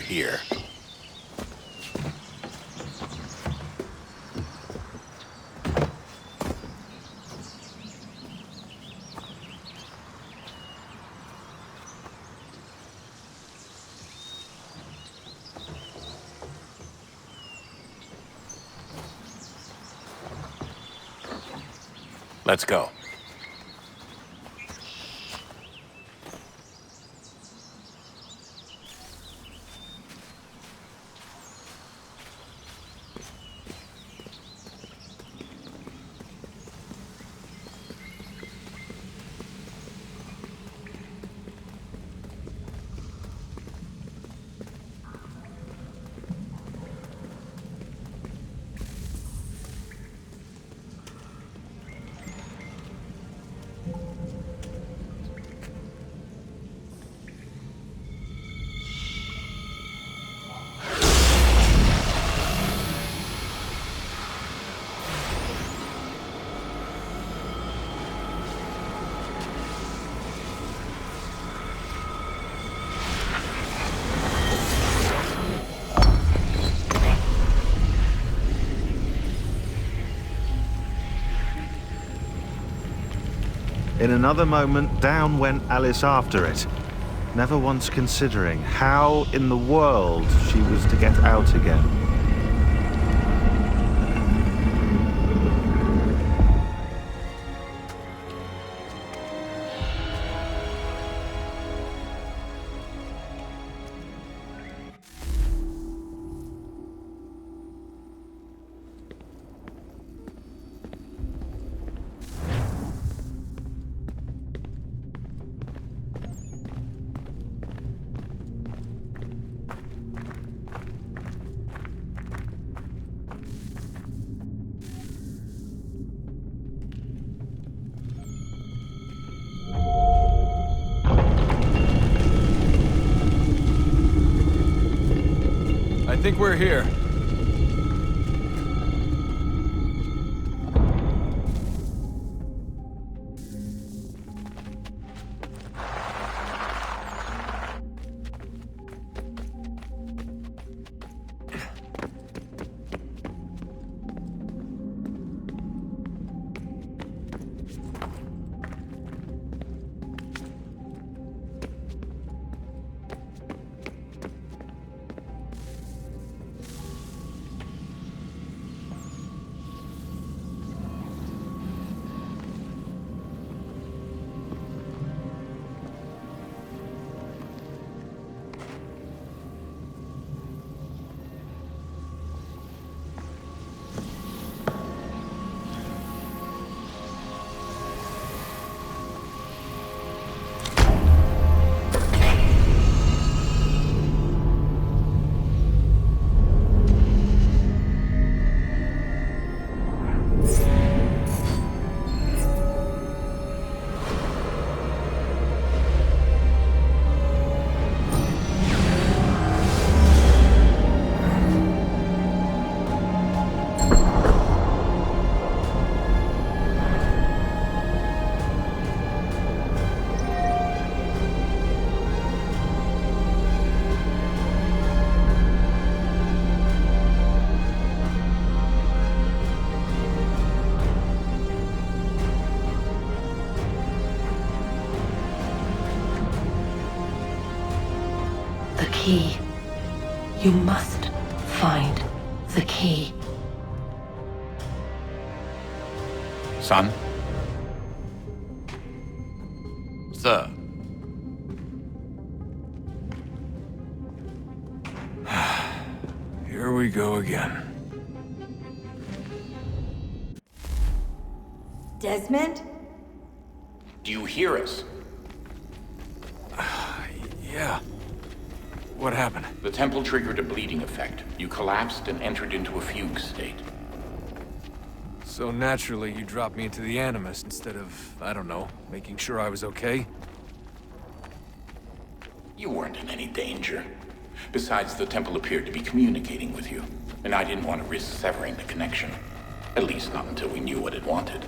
here. Let's go. In another moment, down went Alice after it, never once considering how in the world she was to get out again. I think we're here. The key. You must find the key. Son? Sir. Here we go again. Desmond? Do you hear us? Yeah. What happened? The temple triggered a bleeding effect. You collapsed and entered into a fugue state. So naturally, you dropped me into the Animus instead of, I don't know, making sure I was okay? You weren't in any danger. Besides, the temple appeared to be communicating with you, and I didn't want to risk severing the connection. At least not until we knew what it wanted.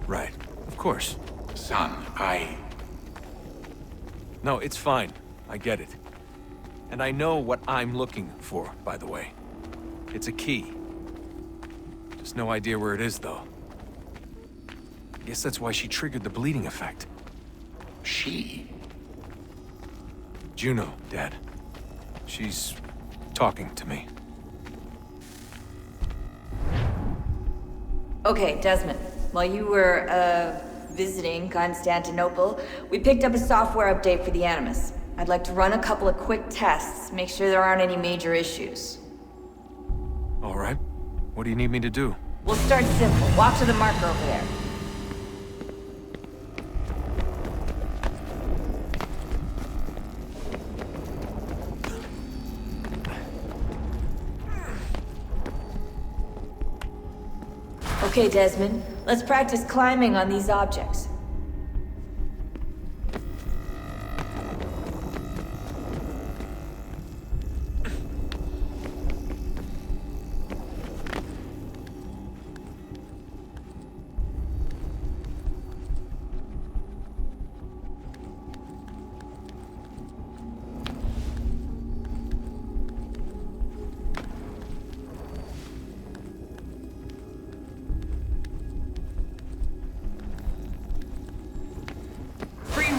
Right. Of course. Son, No, it's fine. I get it. And I know what I'm looking for, by the way. It's a key. Just no idea where it is, though. I guess that's why she triggered the bleeding effect. She? Juno, Dad. She's talking to me. Okay, Desmond. While you were, visiting Constantinople, we picked up a software update for the Animus. I'd like to run a couple of quick tests, make sure there aren't any major issues. All right. What do you need me to do? We'll start simple. Walk to the marker over there. Okay, Desmond. Let's practice climbing on these objects.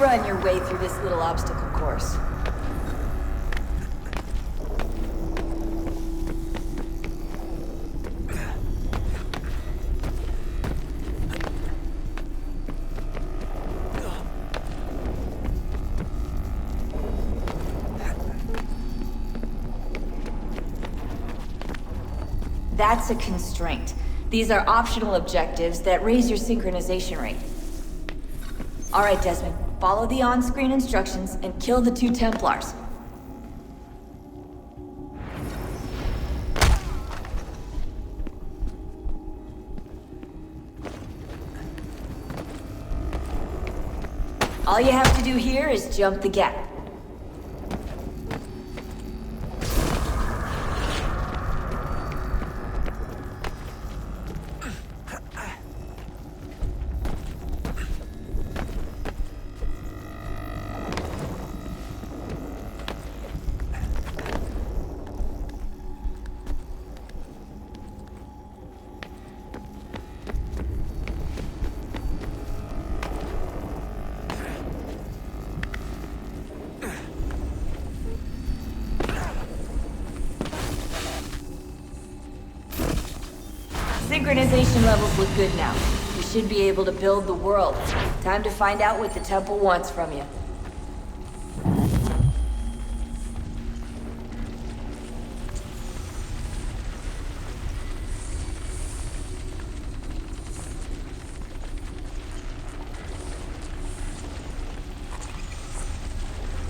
Run your way through this little obstacle course. That's a constraint. These are optional objectives that raise your synchronization rate. All right, Desmond. Follow the on-screen instructions and kill the 2 Templars. All you have to do here is jump the gap. Synchronization levels look good now. You should be able to build the world. Time to find out what the temple wants from you.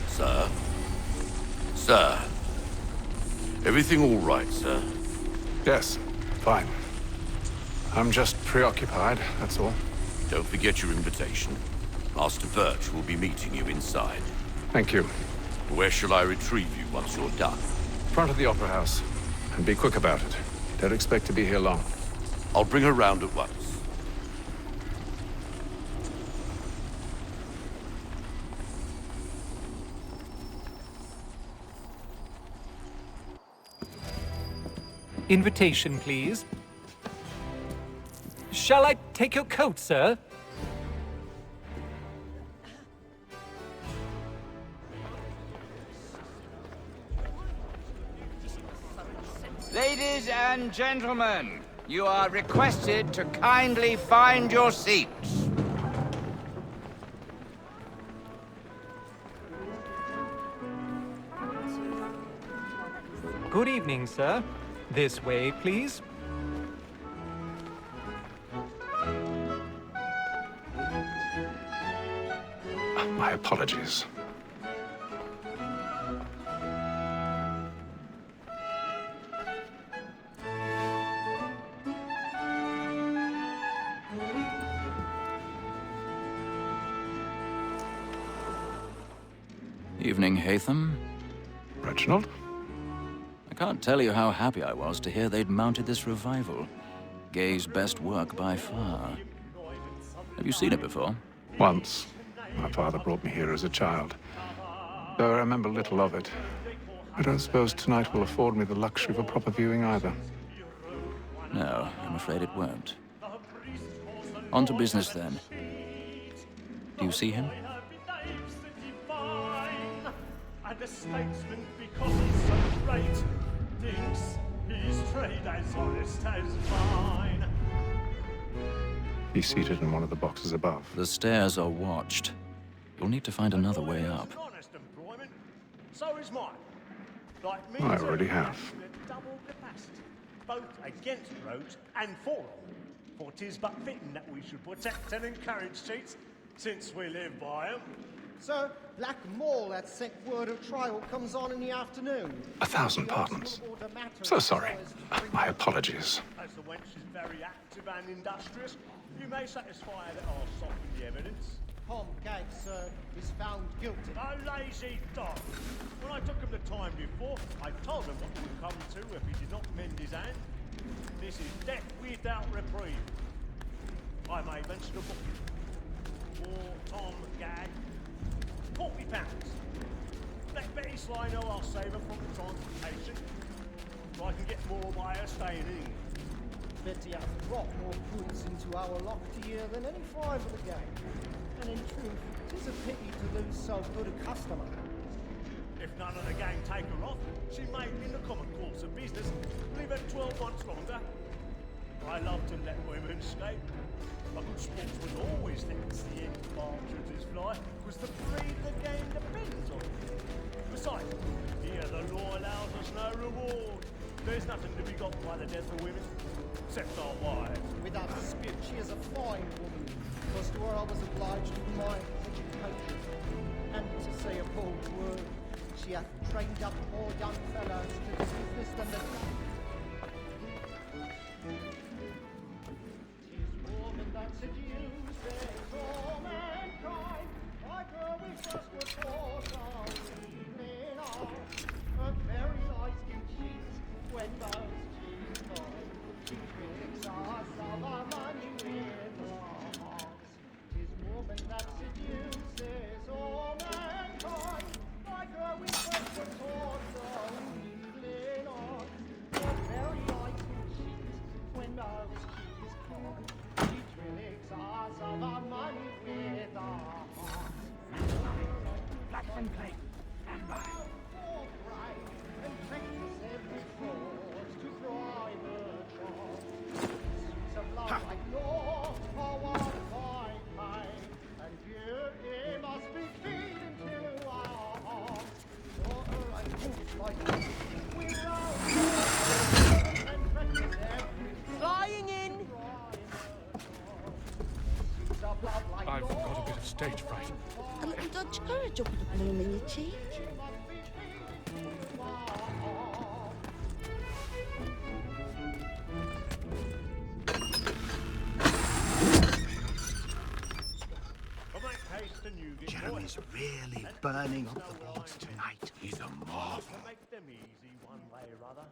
Sir? Sir? Everything all right, sir? Yes, fine. I'm just preoccupied, that's all. Don't forget your invitation. Master Birch will be meeting you inside. Thank you. Where shall I retrieve you once you're done? Front of the Opera House. And be quick about it. Don't expect to be here long. I'll bring her round at once. Invitation, please. Shall I take your coat, sir? Ladies and gentlemen, you are requested to kindly find your seats. Good evening, sir. This way, please. My apologies. Evening, Haytham. Reginald? I can't tell you how happy I was to hear they'd mounted this revival. Gay's best work by far. Have you seen it before? Once. My father brought me here as a child. Though I remember little of it. I don't suppose tonight will afford me the luxury of a proper viewing either. No, I'm afraid it won't. On to business then. Do you see him? And the statesman, because he's so great, thinks his trade as honest as mine. He's seated in one of the boxes above. The stairs are watched. You'll need to find another way up. Honest employment, so is mine. Like me, I already too, have. with double capacity, both against roads and for them. For 'tis but fitting that we should protect and encourage cheats, since we live by them. Sir, Black Mall had sent word of trial comes on in the afternoon. 1,000 pardons. So sorry. My apologies. As the wench is very active and industrious, you may satisfy that I'll soften the evidence. Tom Gag, sir, is found guilty. A lazy dog. When I took him the time before, I told him what he would come to if he did not mend his hand. This is death without reprieve. I may mention a book. For Tom Gag, £40. Let Betty Sly know I'll save her from the transportation, so I can get more by her staying in. Betty has brought more goods into our locked year than any five of the gang. And in truth, it is a pity to lose so good a customer. If none of the gang take her off, she may, in the common course of business, leave her 12 months longer. I love to let women escape. A good sportsman always lets the end partridges fly, because the breed of the game depends on it. Besides, here the law allows us no reward. There's nothing to be got by the death of women, except our wives. Without dispute, she is a fine woman. Because to her I was obliged to my education. And to say a bold word, she hath trained up more young fellows to this business than the gun. Tis woman that seduces all mankind, like her we first were taught our evening on. Her very eyes can cheat when those cheats fall. She tricks us of our money with her hearts. Tis woman that seduces all mankind, like her we first were taught our evening on. Her very eyes can cheat when those cheats fall. She tricks us of our money with our hearts. Black and clay, and by. And practice every fraud to bribe her child. Suits of love like law are what I find, and here it must be feeding to our hearts. For her I hope like this, without and practice every Flying in! suits of love like I've got a bit of stage fright. A little Dutch courage up with a bloom in your cheek. Jeremy's really burning up the boards tonight. He's a marvel. Make them easy one way or other.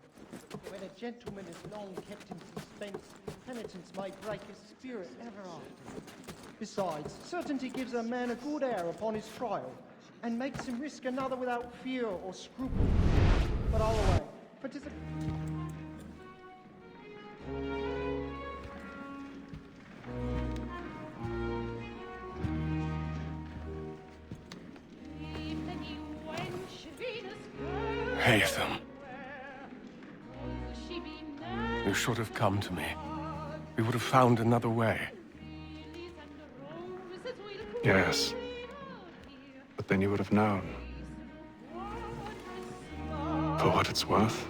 When a gentleman is long kept in suspense, penitence may break his spirit ever after. Besides, certainty gives a man a good air upon his trial, and makes him risk another without fear or scruple. But I'll away, for 'tis a... Haytham. You should have come to me. We would have found another way. Yes. But then you would have known. For what it's worth,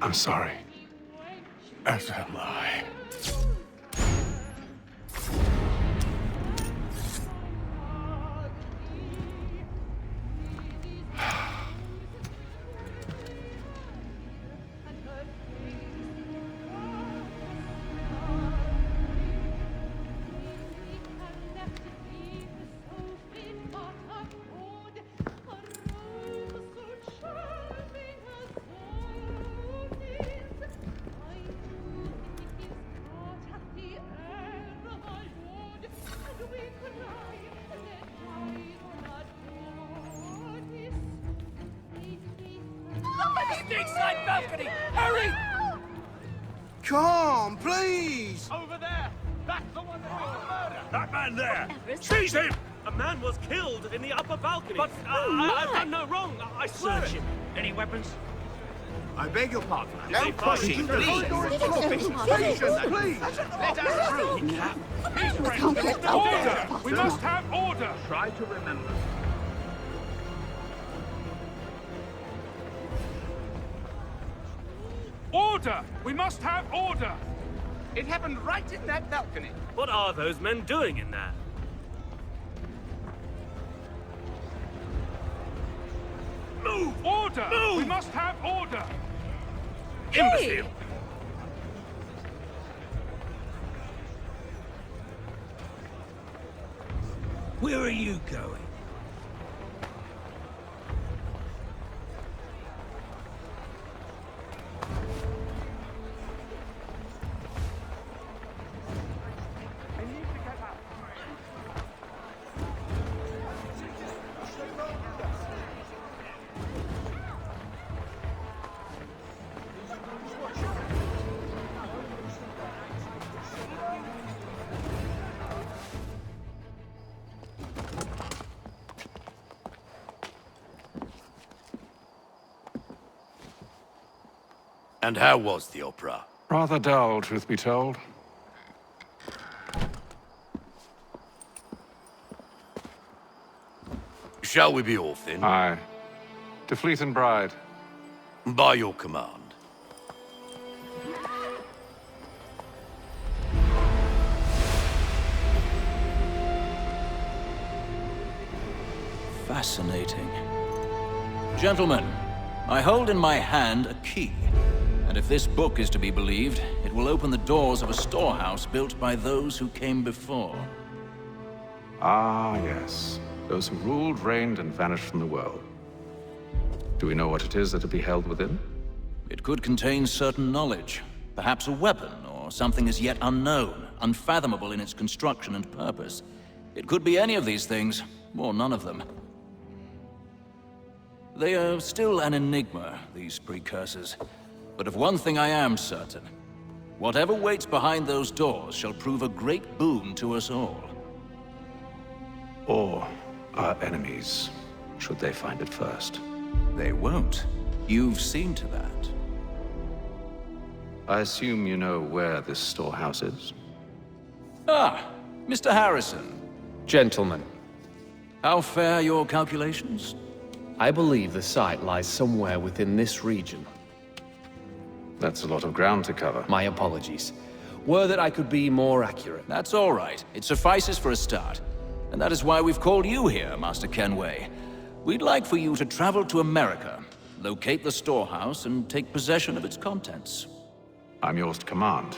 I'm sorry. As am I. inside balcony! Hurry! Come, please! Over there! That's the one that was the murder! That man there! Seize him! A man was killed in the upper balcony. But I've done no wrong. I swear Search it. him. Any weapons? I beg your pardon. Don't push him, please. Please! Let us through. Order! We must have order! Try to remember. Order! We must have order! It happened right in that balcony. What are those men doing in there? Move! Order! Move! We must have order! Imbecile! Where are you going? And how was the opera? Rather dull, truth be told. Shall we be off then? Aye. To Fleet and Bride. By your command. Fascinating. Gentlemen, I hold in my hand a key. And if this book is to be believed, it will open the doors of a storehouse built by those who came before. Ah, yes. Those who ruled, reigned, and vanished from the world. Do we know what it is that will be held within? It could contain certain knowledge. Perhaps a weapon, or something as yet unknown, unfathomable in its construction and purpose. It could be any of these things, or none of them. They are still an enigma, these precursors. But of one thing I am certain. Whatever waits behind those doors shall prove a great boon to us all. Or our enemies, should they find it first. They won't. You've seen to that. I assume you know where this storehouse is? Ah, Mr. Harrison. Gentlemen, How fare your calculations? I believe the site lies somewhere within this region. That's a lot of ground to cover. My apologies. Were that I could be more accurate. That's all right. It suffices for a start. And that is why we've called you here, Master Kenway. We'd like for you to travel to America, locate the storehouse, and take possession of its contents. I'm yours to command,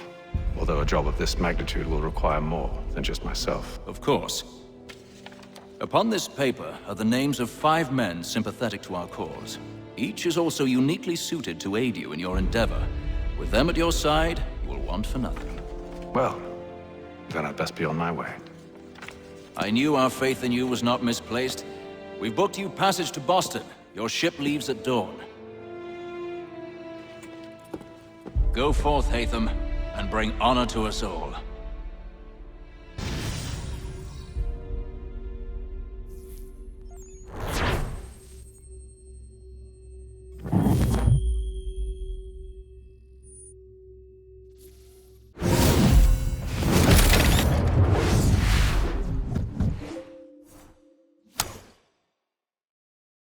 although a job of this magnitude will require more than just myself. Of course. Upon this paper are the names of 5 men sympathetic to our cause. Each is also uniquely suited to aid you in your endeavor. With them at your side, you will want for nothing. Well, then I'd best be on my way. I knew our faith in you was not misplaced. We've booked you passage to Boston. Your ship leaves at dawn. Go forth, Hatham, and bring honor to us all.